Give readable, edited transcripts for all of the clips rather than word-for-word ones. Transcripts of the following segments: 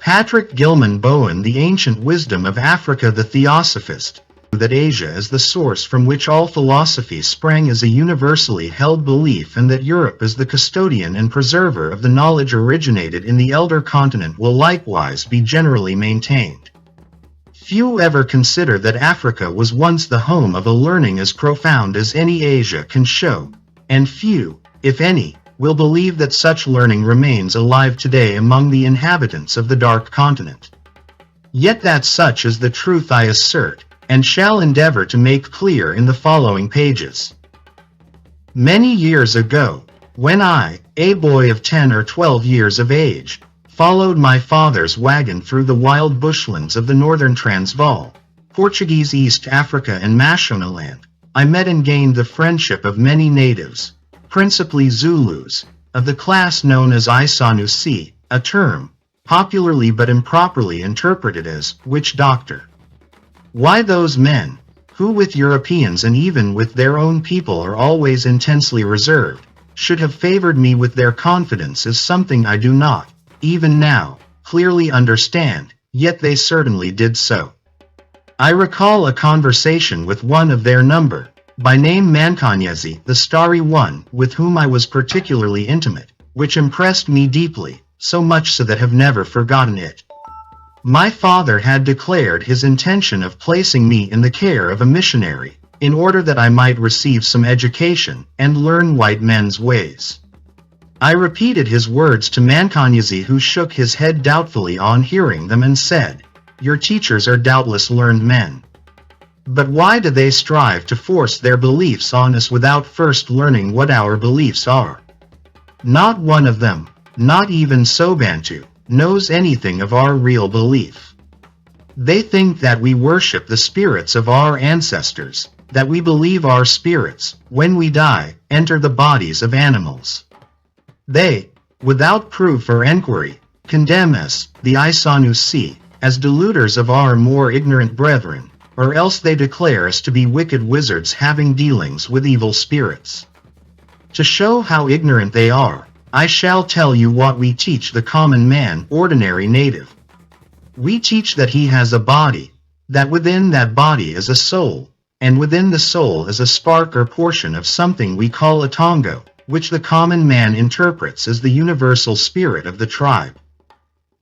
Patrick Gilman Bowen, The Ancient Wisdom of Africa. The Theosophist, that Asia is the source from which all philosophy sprang, is a universally held belief, and that Europe is the custodian and preserver of the knowledge originated in the elder continent will likewise be generally maintained. Few ever consider that Africa was once the home of a learning as profound as any Asia can show, and few, if any, will believe that such learning remains alive today among the inhabitants of the dark continent. Yet that such is the truth I assert, and shall endeavor to make clear in the following pages. Many years ago, when I, a boy of 10 or 12 years of age, followed my father's wagon through the wild bushlands of the northern Transvaal, Portuguese East Africa and Mashonaland, I met and gained the friendship of many natives, principally Zulus, of the class known as Isanusi, a term, popularly but improperly interpreted as witch doctor. Why those men, who with Europeans and even with their own people are always intensely reserved, should have favored me with their confidence is something I do not, even now, clearly understand, yet they certainly did so. I recall a conversation with one of their number, by name Mankanyezi, the Starry One, with whom I was particularly intimate, which impressed me deeply, so much so that have never forgotten it. My father had declared his intention of placing me in the care of a missionary, in order that I might receive some education and learn white men's ways. I repeated his words to Mankanyezi, who shook his head doubtfully on hearing them and said, "Your teachers are doubtless learned men. But why do they strive to force their beliefs on us without first learning what our beliefs are? Not one of them, not even Sobantu, knows anything of our real belief. They think that we worship the spirits of our ancestors, that we believe our spirits, when we die, enter the bodies of animals. They, without proof or enquiry, condemn us, the Isanusi, as deluders of our more ignorant brethren, or else they declare us to be wicked wizards having dealings with evil spirits. To show how ignorant they are, I shall tell you what we teach the common man, ordinary native. We teach that he has a body, that within that body is a soul, and within the soul is a spark or portion of something we call a tongo, which the common man interprets as the universal spirit of the tribe.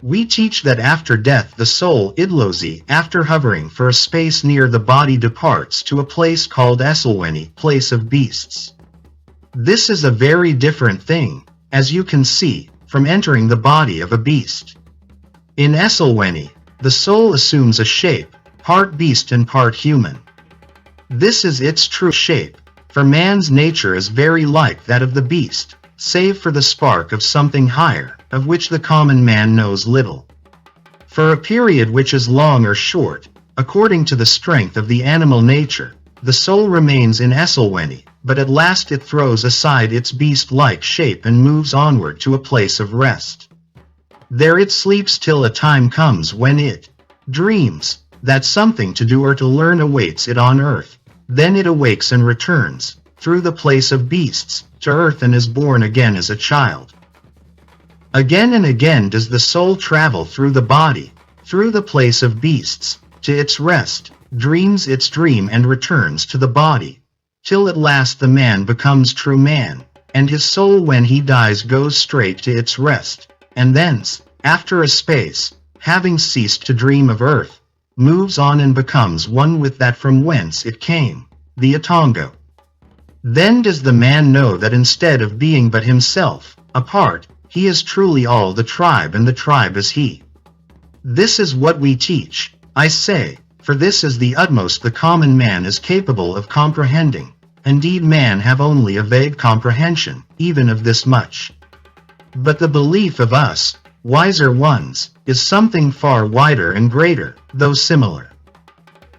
We teach that after death the soul idlozi, after hovering for a space near the body, departs to a place called Eselweni, place of beasts. This is a very different thing, as you can see, from entering the body of a beast. In Eselweni, the soul assumes a shape, part beast and part human. This is its true shape, for man's nature is very like that of the beast, save for the spark of something higher, of which the common man knows little. For a period which is long or short, according to the strength of the animal nature, the soul remains in Eselweni, but at last it throws aside its beast-like shape and moves onward to a place of rest. There it sleeps till a time comes when it dreams that something to do or to learn awaits it on earth. Then it awakes and returns, through the place of beasts, to earth and is born again as a child. Again and again does the soul travel through the body, through the place of beasts, to its rest, dreams its dream and returns to the body, till at last the man becomes true man, and his soul when he dies goes straight to its rest, and thence, after a space, having ceased to dream of earth, moves on and becomes one with that from whence it came, the Atongo. Then does the man know that instead of being but himself, apart, he is truly all the tribe and the tribe is he. This is what we teach, I say, for this is the utmost the common man is capable of comprehending. Indeed, man have only a vague comprehension, even of this much. But the belief of us, wiser ones, is something far wider and greater, though similar.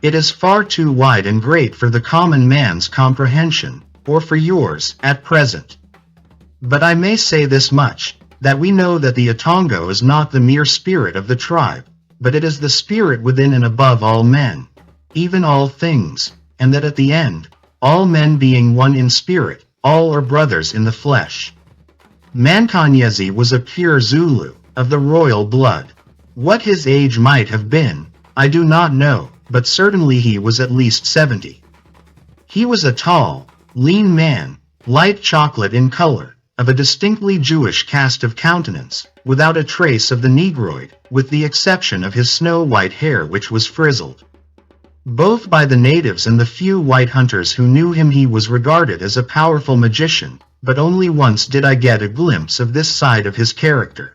It is far too wide and great for the common man's comprehension, or for yours, at present. But I may say this much, that we know that the Atongo is not the mere spirit of the tribe, but it is the spirit within and above all men, even all things, and that at the end, all men being one in spirit, all are brothers in the flesh. Mankanyezi was a pure Zulu, of the royal blood. What his age might have been, I do not know, but certainly he was at least 70. He was a tall, lean man, light chocolate in color, of a distinctly Jewish cast of countenance, without a trace of the negroid, with the exception of his snow-white hair which was frizzled. Both by the natives and the few white hunters who knew him he was regarded as a powerful magician, but only once did I get a glimpse of this side of his character.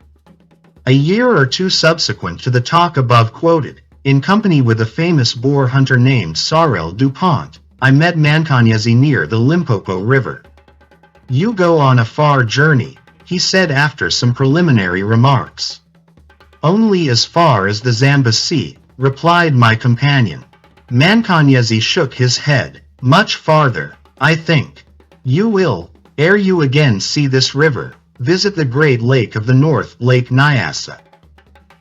A year or two subsequent to the talk above quoted, in company with a famous boar hunter named Sorel Dupont, I met Mancagnes near the Limpopo River. "You go on a far journey," he said after some preliminary remarks. "Only as far as the Zambesi," replied my companion. Mancagnes shook his head. "Much farther, I think. You will, ere you again see this river, visit the great lake of the north, Lake Nyassa.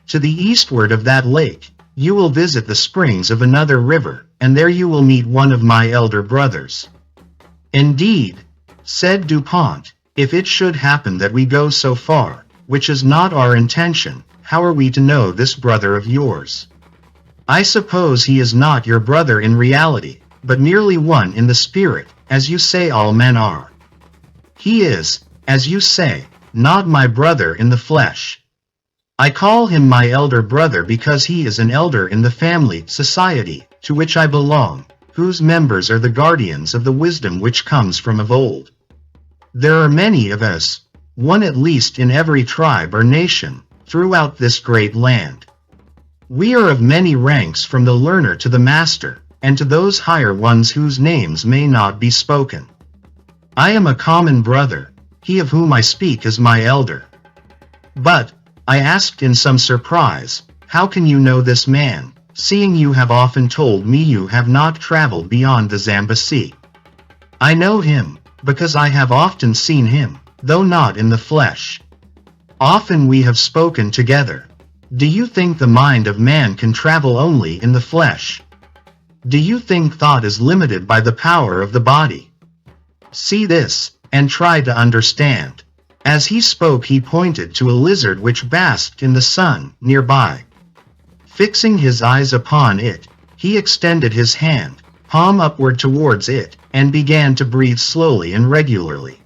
To the eastward of that lake, you will visit the springs of another river, and there you will meet one of my elder brothers." "Indeed," said Dupont, "if it should happen that we go so far, which is not our intention, how are we to know this brother of yours? I suppose he is not your brother in reality, but merely one in the spirit, as you say all men are." "He is, as you say, not my brother in the flesh. I call him my elder brother because he is an elder in the family society to which I belong, whose members are the guardians of the wisdom which comes from of old. There are many of us, one at least in every tribe or nation, throughout this great land. We are of many ranks from the learner to the master, and to those higher ones whose names may not be spoken. I am a common brother, he of whom I speak is my elder." "But," I asked in some surprise, "how can you know this man, seeing you have often told me you have not traveled beyond the Zambesi?" "I know him, because I have often seen him, though not in the flesh. Often we have spoken together. Do you think the mind of man can travel only in the flesh? Do you think thought is limited by the power of the body? See this, and try to understand." As he spoke he pointed to a lizard which basked in the sun, nearby. Fixing his eyes upon it, he extended his hand, palm upward towards it, and began to breathe slowly and regularly.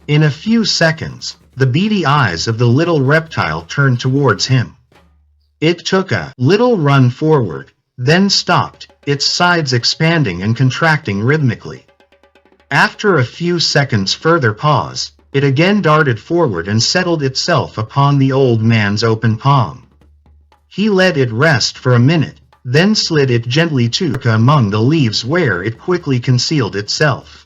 In a few seconds, the beady eyes of the little reptile turned towards him. It took a little run forward, then stopped, its sides expanding and contracting rhythmically. After a few seconds' further pause, it again darted forward and settled itself upon the old man's open palm. He let it rest for a minute, then slid it gently to among the leaves where it quickly concealed itself.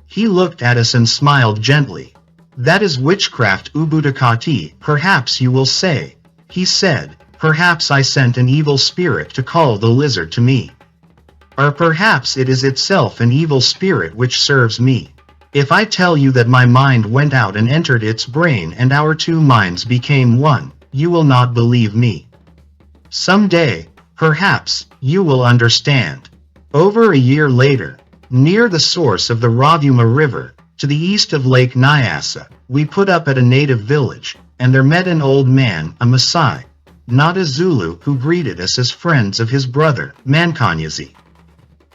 He looked at us and smiled gently. "That is witchcraft, Ubutakati, perhaps you will say," he said. "Perhaps I sent an evil spirit to call the lizard to me. Or perhaps it is itself an evil spirit which serves me. If I tell you that my mind went out and entered its brain and our two minds became one, you will not believe me. Some day, perhaps, you will understand." Over a year later, near the source of the Rovuma River, to the east of Lake Nyassa, we put up at a native village, and there met an old man, a Maasai, not a Zulu, who greeted us as friends of his brother, Mancagnes.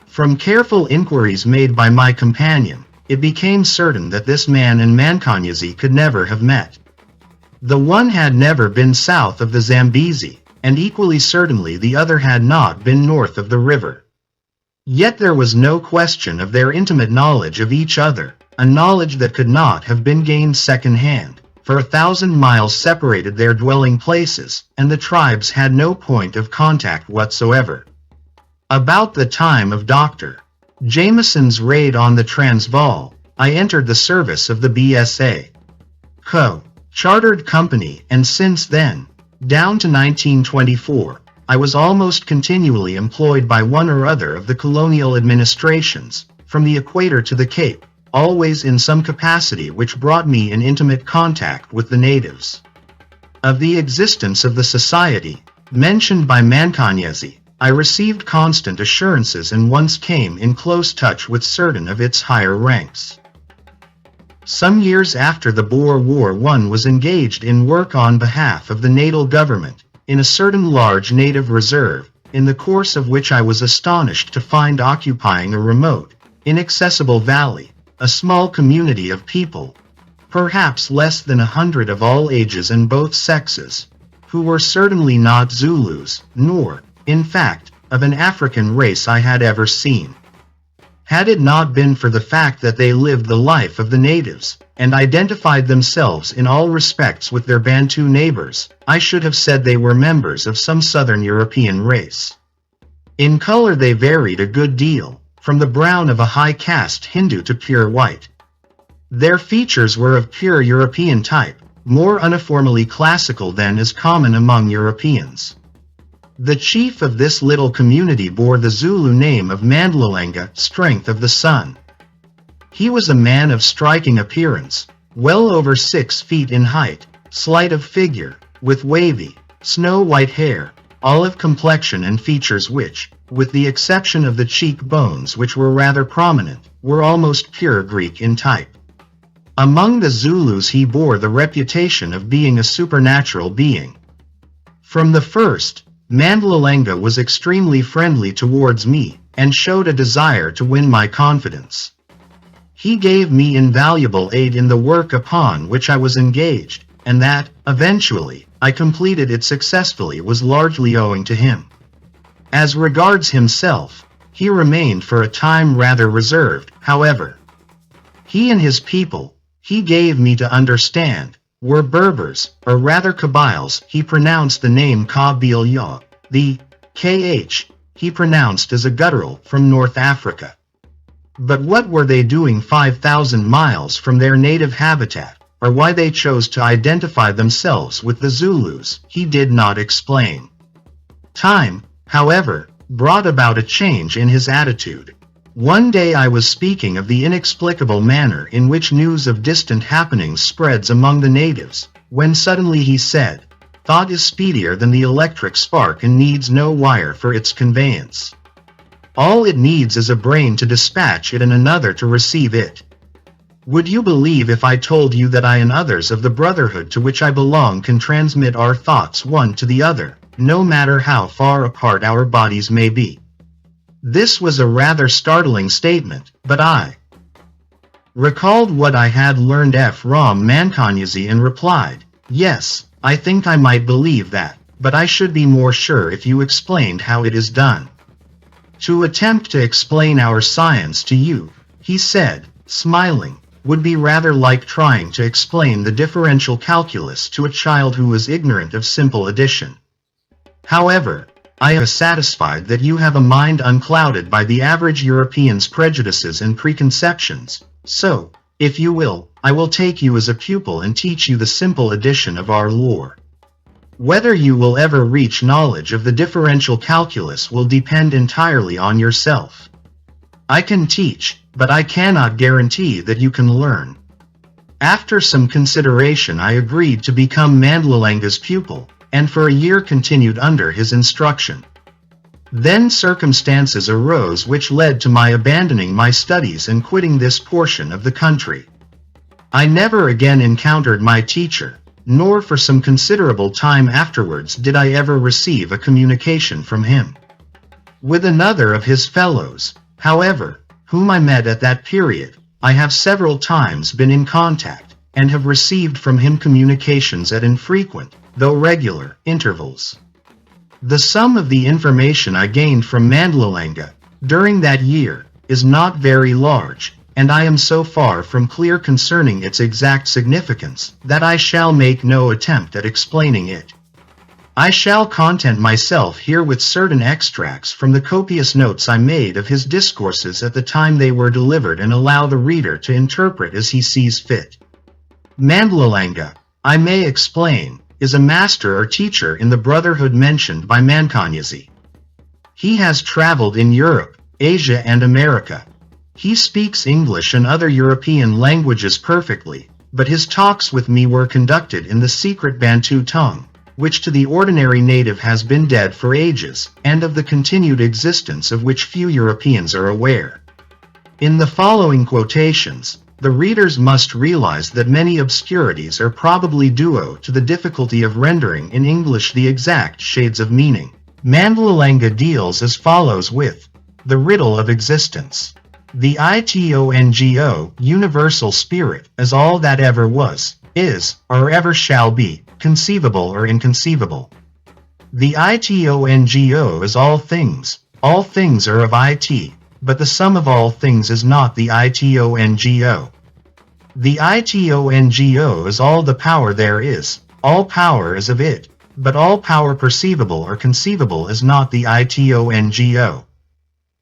From careful inquiries made by my companion, it became certain that this man and Mancagnes could never have met. The one had never been south of the Zambezi, and equally certainly the other had not been north of the river. Yet there was no question of their intimate knowledge of each other, a knowledge that could not have been gained second-hand, for 1,000 miles separated their dwelling places, and the tribes had no point of contact whatsoever. About the time of Dr. Jameson's raid on the Transvaal, I entered the service of the BSA Co. Chartered Company, and since then, down to 1924, I was almost continually employed by one or other of the colonial administrations, from the equator to the Cape, always in some capacity which brought me in intimate contact with the natives. Of the existence of the society, mentioned by Mancagnes, I received constant assurances and once came in close touch with certain of its higher ranks. Some years after the Boer War I was engaged in work on behalf of the natal government, in a certain large native reserve, in the course of which I was astonished to find occupying a remote, inaccessible valley, a small community of people, perhaps less than 100 of all ages and both sexes, who were certainly not Zulus, nor, in fact, of an African race I had ever seen. Had it not been for the fact that they lived the life of the natives, and identified themselves in all respects with their Bantu neighbors, I should have said they were members of some southern European race. In color they varied a good deal, from the brown of a high-caste Hindu to pure white. Their features were of pure European type, more uniformly classical than is common among Europeans. The chief of this little community bore the Zulu name of Mandlalenga, strength of the sun. He was a man of striking appearance, well over 6 feet in height, slight of figure, with wavy, snow-white hair, olive complexion and features which, with the exception of the cheek-bones which were rather prominent, were almost pure Greek in type. Among the Zulus he bore the reputation of being a supernatural being. From the first, Mandlalenga was extremely friendly towards me, and showed a desire to win my confidence. He gave me invaluable aid in the work upon which I was engaged, and that, eventually, I completed it successfully was largely owing to him. As regards himself, he remained for a time rather reserved, however. He and his people, he gave me to understand, were Berbers, or rather Kabyles. He pronounced the name Kabylia, the KH, he pronounced as a guttural from North Africa. But what were they doing 5,000 miles from their native habitat, or why they chose to identify themselves with the Zulus, he did not explain. Time, however, brought about a change in his attitude. One day I was speaking of the inexplicable manner in which news of distant happenings spreads among the natives, when suddenly he said, "Thought is speedier than the electric spark and needs no wire for its conveyance. All it needs is a brain to dispatch it and another to receive it." Would you believe if I told you that I and others of the brotherhood to which I belong can transmit our thoughts one to the other, no matter how far apart our bodies may be? This was a rather startling statement, but I recalled what I had learned from Mankanyazi and replied, "Yes, I think I might believe that, but I should be more sure if you explained how it is done." "To attempt to explain our science to you," he said, smiling, "would be rather like trying to explain the differential calculus to a child who is ignorant of simple addition. However, I am satisfied that you have a mind unclouded by the average European's prejudices and preconceptions, so, if you will, I will take you as a pupil and teach you the simple addition of our lore. Whether you will ever reach knowledge of the differential calculus will depend entirely on yourself. I can teach, but I cannot guarantee that you can learn." After some consideration I agreed to become Mandlalenga's pupil, and for a year continued under his instruction. Then circumstances arose which led to my abandoning my studies and quitting this portion of the country. I never again encountered my teacher, nor for some considerable time afterwards did I ever receive a communication from him. With another of his fellows, however, whom I met at that period, I have several times been in contact, and have received from him communications at infrequent, though regular, intervals. The sum of the information I gained from Mandlalenga, during that year, is not very large, and I am so far from clear concerning its exact significance, that I shall make no attempt at explaining it. I shall content myself here with certain extracts from the copious notes I made of his discourses at the time they were delivered and allow the reader to interpret as he sees fit. Mandlalenga, I may explain, is a master or teacher in the brotherhood mentioned by Mankanyazi. He has traveled in Europe, Asia and America. He speaks English and other European languages perfectly, but his talks with me were conducted in the secret Bantu tongue, which to the ordinary native has been dead for ages, and of the continued existence of which few Europeans are aware. In the following quotations, The readers must realize that many obscurities are probably due to the difficulty of rendering in English the exact shades of meaning. Mandlalanga deals as follows with the riddle of existence. The ITONGO, universal spirit, is all that ever was, is, or ever shall be, conceivable or inconceivable. The ITONGO is all things are of IT, but the sum of all things is not the ITONGO. The ITONGO is all the power there is, all power is of it, but all power perceivable or conceivable is not the ITONGO.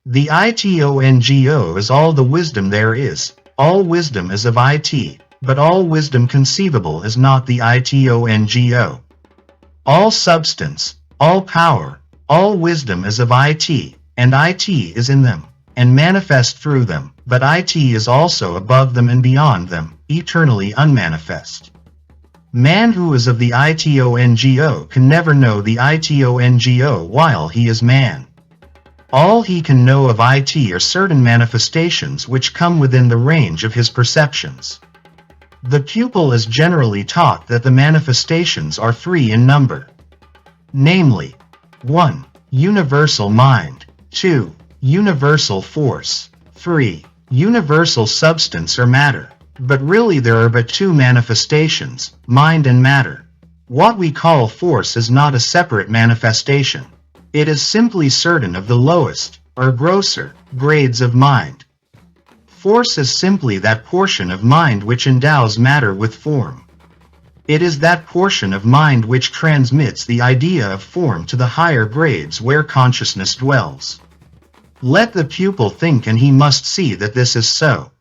The ITONGO is all the wisdom there is, all wisdom is of IT, but all wisdom conceivable is not the ITONGO. All substance, all power, all wisdom is of IT, and IT is in them, and manifest through them, but IT is also above them and beyond them, eternally unmanifest. Man who is of the ITONGO can never know the ITONGO while he is man. All he can know of IT are certain manifestations which come within the range of his perceptions. The pupil is generally taught that the manifestations are 3 in number. Namely, 1. Universal mind, 2. Universal force, 3. Universal substance or matter. But really there are but 2 manifestations, mind and matter. What we call force is not a separate manifestation. It is simply certain of the lowest, or grosser, grades of mind. Force is simply that portion of mind which endows matter with form. It is that portion of mind which transmits the idea of form to the higher grades where consciousness dwells. Let the pupil think and he must see that this is so.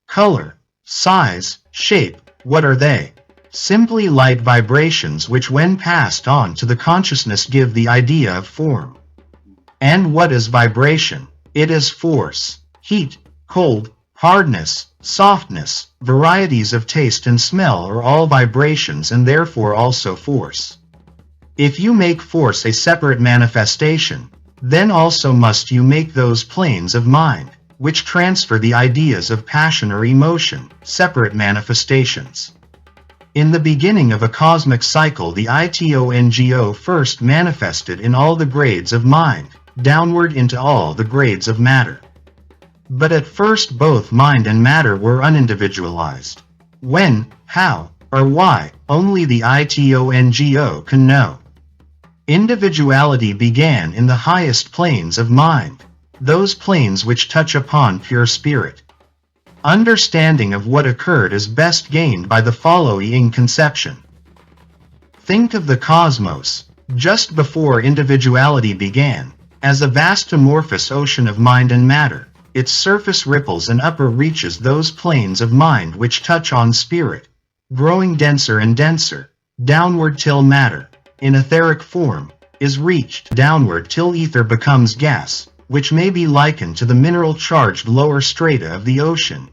Color, size, shape, what are they? Simply light vibrations which when passed on to the consciousness give the idea of form. And what is vibration? It is force, heat, cold, hardness, softness, varieties of taste and smell are all vibrations and therefore also force. If you make force a separate manifestation, then also must you make those planes of mind, which transfer the ideas of passion or emotion, separate manifestations. In the beginning of a cosmic cycle the ITONGO first manifested in all the grades of mind, downward into all the grades of matter. But at first both mind and matter were unindividualized. When, how, or why, only the ITONGO can know. Individuality began in the highest planes of mind, those planes which touch upon pure spirit. Understanding of what occurred is best gained by the following conception. Think of the cosmos, just before individuality began, as a vast amorphous ocean of mind and matter. Its surface ripples and upper reaches those planes of mind which touch on spirit, growing denser and denser, downward till matter, in etheric form, is reached downward till ether becomes gas, which may be likened to the mineral-charged lower strata of the ocean,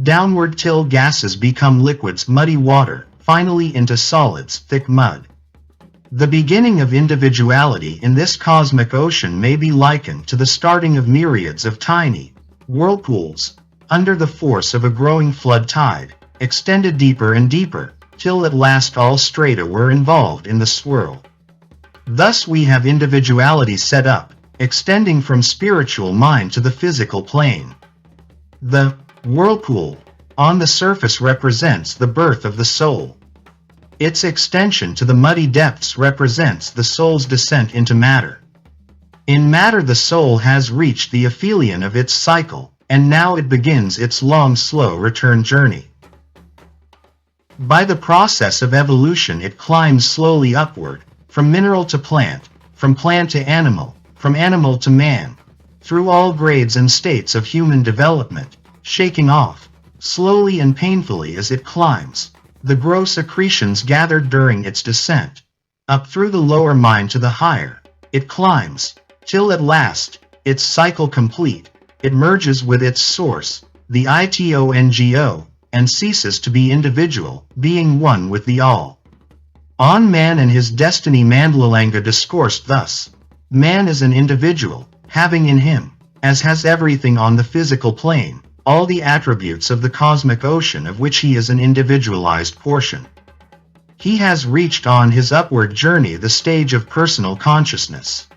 downward till gases become liquids, muddy water, finally into solids, thick mud. The beginning of individuality in this cosmic ocean may be likened to the starting of myriads of tiny whirlpools, under the force of a growing flood tide, extended deeper and deeper, till at last all strata were involved in the swirl. Thus we have individuality set up, extending from spiritual mind to the physical plane. The whirlpool on the surface represents the birth of the soul. Its extension to the muddy depths represents the soul's descent into matter. In matter the soul has reached the aphelion of its cycle, and now it begins its long slow return journey. By the process of evolution it climbs slowly upward, from mineral to plant, from plant to animal, from animal to man, through all grades and states of human development, shaking off, slowly and painfully as it climbs, the gross accretions gathered during its descent. Up through the lower mind to the higher, it climbs, till at last, its cycle complete, it merges with its source, the ITONGO, and ceases to be individual, being one with the all. On man and his destiny Mandlalanga discoursed thus. Man is an individual, having in him, as has everything on the physical plane, all the attributes of the cosmic ocean of which he is an individualized portion. He has reached on his upward journey the stage of personal consciousness.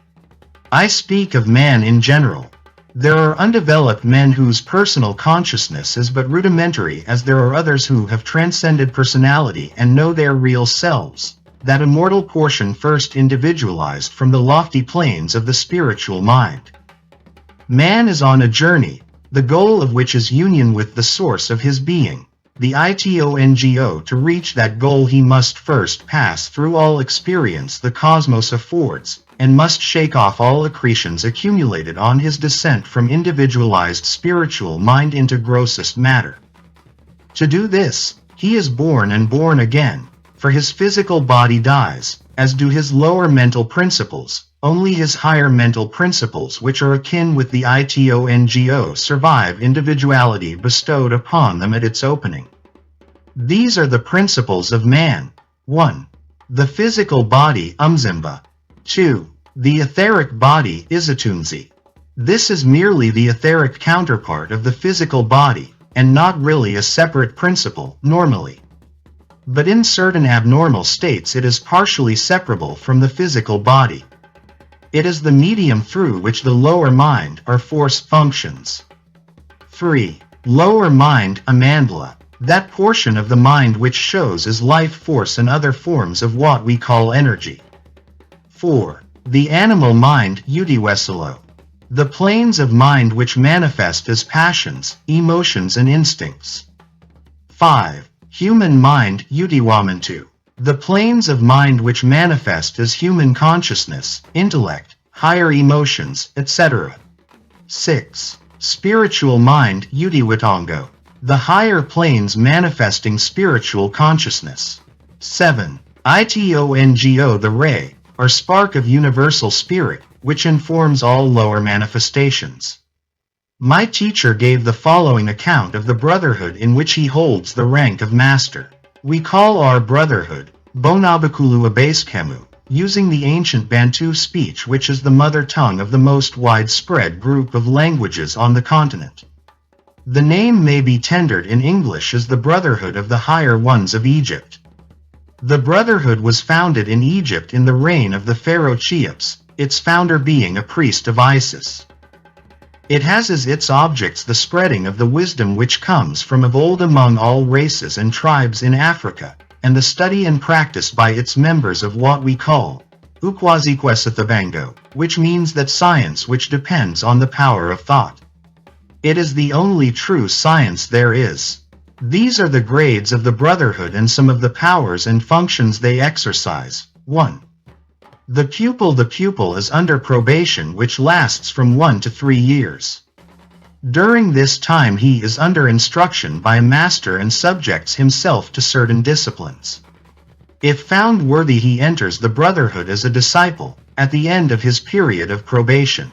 I speak of man in general. There are undeveloped men whose personal consciousness is but rudimentary, as there are others who have transcended personality and know their real selves, that immortal portion first individualized from the lofty planes of the spiritual mind. Man is on a journey, the goal of which is union with the source of his being, the ITONGO. To reach that goal he must first pass through all experience the cosmos affords, and must shake off all accretions accumulated on his descent from individualized spiritual mind into grossest matter. To do this, he is born and born again, for his physical body dies, as do his lower mental principles. Only his higher mental principles, which are akin with the ITONGO, survive individuality bestowed upon them at its opening. These are the principles of man. 1. The physical body, Umzimba. 2. The etheric body, Izatunzi. This is merely the etheric counterpart of the physical body, and not really a separate principle, normally. But in certain abnormal states it is partially separable from the physical body. It is the medium through which the lower mind or force functions. 3. Lower mind, Amandla, that portion of the mind which shows as life force and other forms of what we call energy. 4. The animal mind, Udiweselo, the planes of mind which manifest as passions, emotions and instincts. 5. Human mind, Udiwamantu, the planes of mind which manifest as human consciousness, intellect, higher emotions, etc. 6. Spiritual mind, Udiwatongo, the higher planes manifesting spiritual consciousness. 7. ITONGO, the ray, or spark of universal spirit, which informs all lower manifestations. My teacher gave the following account of the brotherhood in which he holds the rank of master. We call our brotherhood Bonabakulu Abaseskemu, using the ancient Bantu speech, which is the mother tongue of the most widespread group of languages on the continent. The name may be tendered in English as the Brotherhood of the Higher Ones of Egypt. The Brotherhood was founded in Egypt in the reign of the pharaoh Cheops, its founder being a priest of Isis. It has as its objects the spreading of the wisdom which comes from of old among all races and tribes in Africa, and the study and practice by its members of what we call Ukwazikwesathbango, which means that science which depends on the power of thought. It is the only true science there is. These are the grades of the Brotherhood and some of the powers and functions they exercise. 1. The pupil is under probation, which lasts from 1 to 3 years. During this time he is under instruction by a master and subjects himself to certain disciplines. If found worthy he enters the Brotherhood as a disciple, at the end of his period of probation.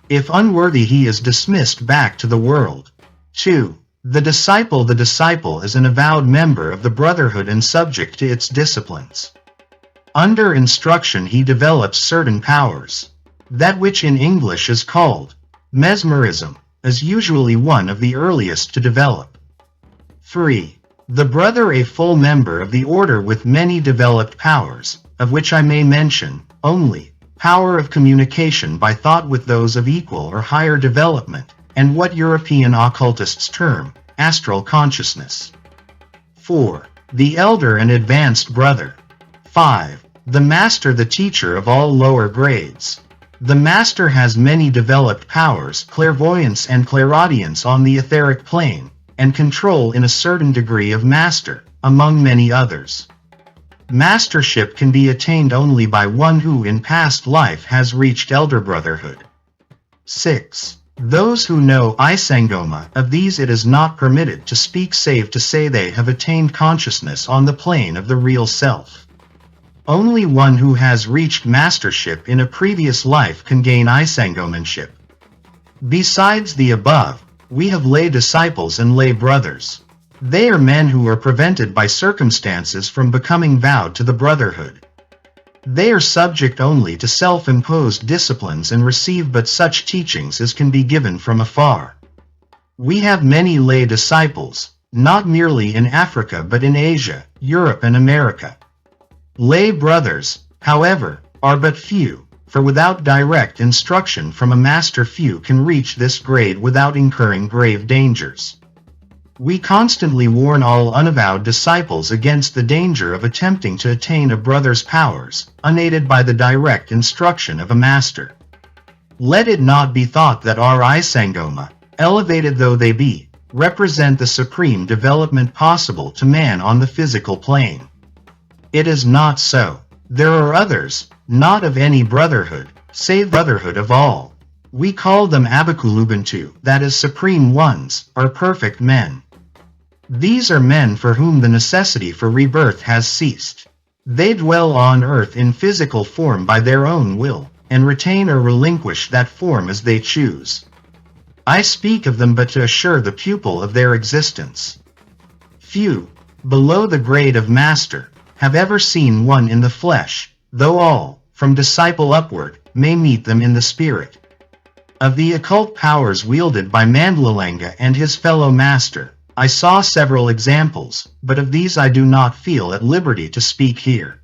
If unworthy he is dismissed back to the world. 2. The disciple is an avowed member of the Brotherhood and subject to its disciplines. Under instruction he develops certain powers. That which in English is called mesmerism is usually one of the earliest to develop. 3. The brother a full member of the order with many developed powers, of which I may mention only power of communication by thought with those of equal or higher development, and what European occultists term astral consciousness. 4. The elder and advanced brother. 5. The master, the teacher of all lower grades. The master has many developed powers, clairvoyance and clairaudience on the etheric plane, and control in a certain degree of master, among many others. Mastership can be attained only by one who in past life has reached elder brotherhood. 6. Those who know Isangoma, of these it is not permitted to speak save to say they have attained consciousness on the plane of the real self. Only one who has reached mastership in a previous life can gain Isangomanship. Besides the above, we have lay disciples and lay brothers. They are men who are prevented by circumstances from becoming vowed to the Brotherhood. They are subject only to self-imposed disciplines and receive but such teachings as can be given from afar. We have many lay disciples, not merely in Africa but in Asia, Europe and America. Lay brothers, however, are but few, for without direct instruction from a master few can reach this grade without incurring grave dangers. We constantly warn all unavowed disciples against the danger of attempting to attain a brother's powers, unaided by the direct instruction of a master. Let it not be thought that our Isangoma, elevated though they be, represent the supreme development possible to man on the physical plane. It is not so. There are others, not of any brotherhood, save brotherhood of all. We call them Abakulubuntu, that is supreme ones, or perfect men. These are men for whom the necessity for rebirth has ceased. They dwell on earth in physical form by their own will, and retain or relinquish that form as they choose. I speak of them but to assure the pupil of their existence. Few, below the grade of master, have ever seen one in the flesh, though all, from disciple upward, may meet them in the spirit. Of the occult powers wielded by Mandlalanga and his fellow master, I saw several examples, but of these I do not feel at liberty to speak here.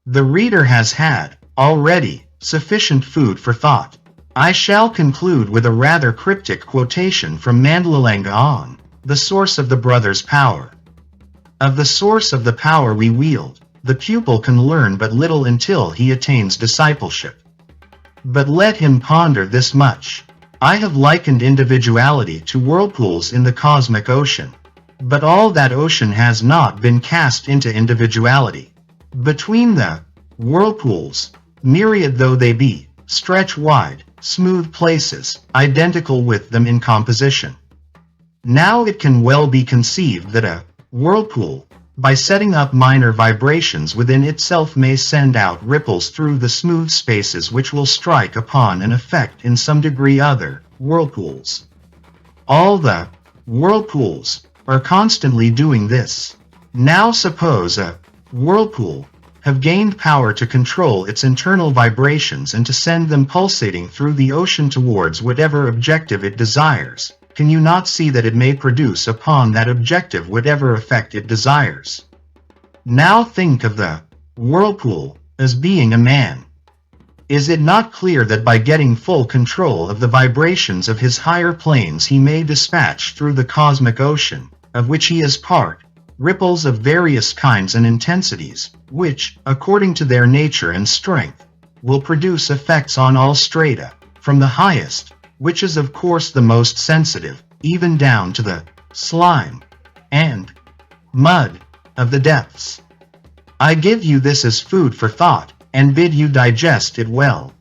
The reader has had, already, sufficient food for thought. I shall conclude with a rather cryptic quotation from Mandlalanga on the source of the brother's power. Of the source of the power we wield, the pupil can learn but little until he attains discipleship. But let him ponder this much. I have likened individuality to whirlpools in the cosmic ocean. But all that ocean has not been cast into individuality. Between the whirlpools, myriad though they be, stretch wide, smooth places, identical with them in composition. Now it can well be conceived that a whirlpool, by setting up minor vibrations within itself, may send out ripples through the smooth spaces which will strike upon and affect in some degree other whirlpools. All the whirlpools are constantly doing this. Now suppose a whirlpool have gained power to control its internal vibrations and to send them pulsating through the ocean towards whatever objective it desires. Can you not see that it may produce upon that objective whatever effect it desires? Now think of the whirlpool as being a man. Is it not clear that by getting full control of the vibrations of his higher planes he may dispatch through the cosmic ocean, of which he is part, ripples of various kinds and intensities, which, according to their nature and strength, will produce effects on all strata, from the highest, which is of course the most sensitive, even down to the slime and mud of the depths. I give you this as food for thought, and bid you digest it well.